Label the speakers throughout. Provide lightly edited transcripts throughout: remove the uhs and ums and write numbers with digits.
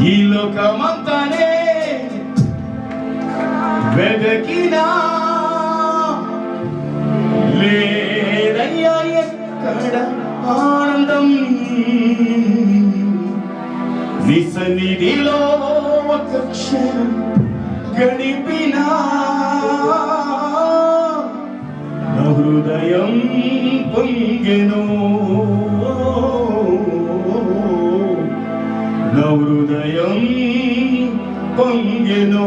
Speaker 1: ఈ లోకమంతానే వెదకినా లేదయ్యా ఎక్కడ ఆనందం నీ సన్నిధిలో ఒక క్షణం గడిపినా నా హృదయం పొంగెను నా హృదయం పొంగెను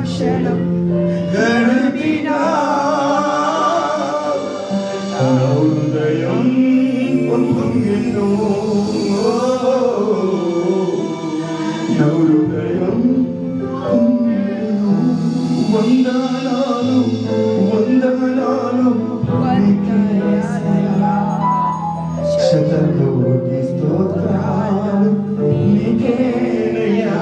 Speaker 1: క్షణం గడిపినా నా హృదయం పొంగెను, నా హృదయం పొంగెను. వందనాలు వందనాలు శతకోటి స్తోత్రాలు నీకేనయ్యా.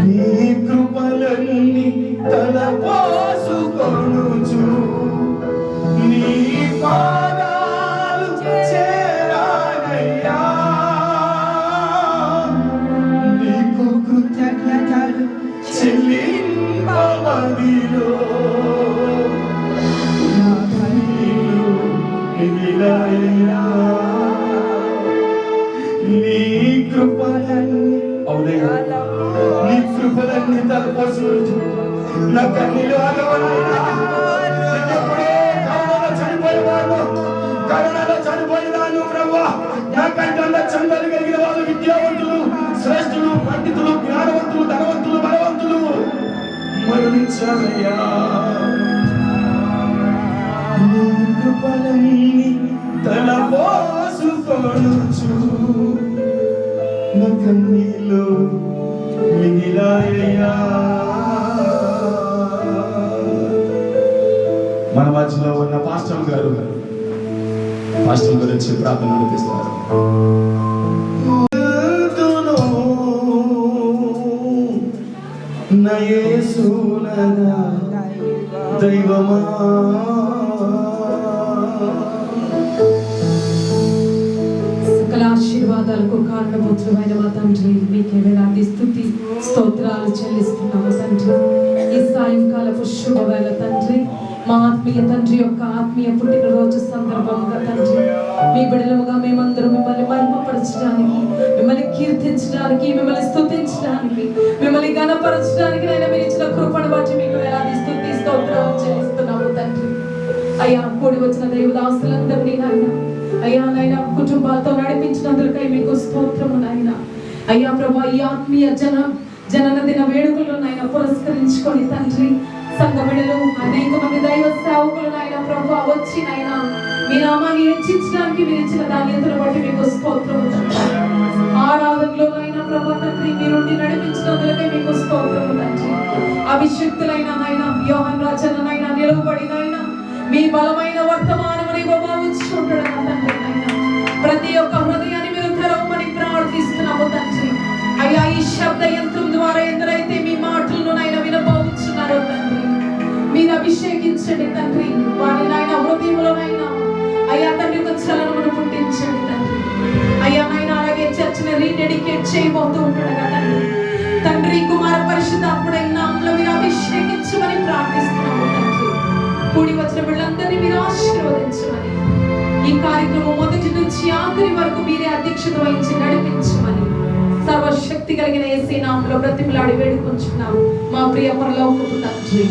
Speaker 1: నీ కృపలన్నీ తలపోసుకొనుచు నీ పాదాలు చేరానయ్యా. నీకు కృతజ్ఞతలు చెల్లింపబడిలో నా కన్నీళ్ళు మిగిలాయయ్యా. నీ కృపలన్నీ అవునయ్యా, నీ కృపలన్నీ తలపోసుకొనుచు నా కన్నీళ్ళు ఆగవనయ్యా. కరుణలో చనిపోయినాను ప్రభువా. నా కంటంలో చందలు కలిగిన వాళ్ళు విద్యావంతులు, శ్రేష్ఠులు, పండితులు, జ్ఞానవంతులు, ధనవంతులు, బలవంతులు మరణించారయ్యా. నీ కృపలన్నీ తలపోసుకొనుచు నా కన్నీళ్ళు మిగిలాయయ్యా. మన మధ్యలో ఉన్న పాస్టర్ గారు గురించి ప్రార్థన నడిపిస్తారు. నా యేసునగా దైవమా
Speaker 2: సకల ఆశీర్వాదాలకు కారణభూతులైన మా తండ్రి, మీకే వేలాది స్తుతి స్తోత్రాలు చెల్లిస్తున్నాము తండ్రి. ఈ సాయంకాలపు శుభవేళ తండ్రి, మా ఆత్మీయ తండ్రి యొక్క ఆత్మీయ పుట్టినరోజు సందర్భంగా తండ్రి, మీ బిడ్డలుగా మేమందరం మిమ్మల్ని మహిమపరచడానికి, మిమ్మల్ని కీర్తించడానికి, మిమ్మల్ని స్తుతించడానికి, మిమ్మల్ని ఘనపరచడానికి నైనా మీరు ఇచ్చిన కృపను బట్టి మీకు వేలాది స్తుతి స్తోత్రాలు చెల్లిస్తున్నాము తండ్రి. అయ్యా, కూడి వచ్చిన దైవదాసులందరినీ నాయన అయ్యా నాయన కుటుంబాలతో నడిపించినందుకై మీకు స్తోత్రము నాయన. అయ్యా ప్రభా, ఈ ఆత్మీయ జనన దిన వేడుకలను నాయన పురస్కరించుకొని తండ్రి, సంఘ బిడ్డలు అనేక మంది దైవ సేవకులు నాయన ప్రభా వచ్చి నాయన మీ నామాన్ని హెచ్చించడానికి మీరు ఇచ్చిన ధాన్యతను బట్టి మీకు స్తోత్రము తండ్రి. ఆరాధనలో నాయన ప్రభా తండ్రి మీరుండి నడిపించినందుకై మీకు స్తోత్రము తండ్రి. అభిషక్తులైన నాయన యోహాన్ రాజన్న నాయన నిలవబడి నాయన మీ బలమైన వర్తమానమని ఉపభావించుకుంటాడు తండ్రి. నాయన ప్రతి ఒక్క హృదయాన్ని మీరు తెరవమని ప్రార్థిస్తున్నాము తండ్రి. అయ్యా, ఈ శబ్ద యంత్రం ద్వారా ఎందరైతే మీ మాటలను నాయన వినబోతున్నారో తండ్రి, మీరు అభిషేకించండి తండ్రి. వారి నాయన హృదయంలోనైనా అయ్యా తండ్రి ఒక చలనమును పుట్టించండి తండ్రి. అయ్యా నాయన అలాగే చర్చని రీడెడికేట్ చేయబోతూ ఉంటాడు కదా తండ్రి. కుమార పరిశుద్ధాత్ముడైన నామములో మీరు అభిషేకించమని ప్రార్థిస్తున్నాము తండ్రి. కూడి వచ్చిన వీళ్ళందరినీ మీరు ఆశీర్వదించమని, ఈ కార్యక్రమం మొదటి నుంచి ఆఖరి వరకు మీరే అధ్యక్షత వహించి నడిపించమని సర్వశక్తి కలిగిన యేసు నామములో బ్రతిమలాడి వేడుకొంచున్నాము మా ప్రియ పరలోకపు తండ్రి.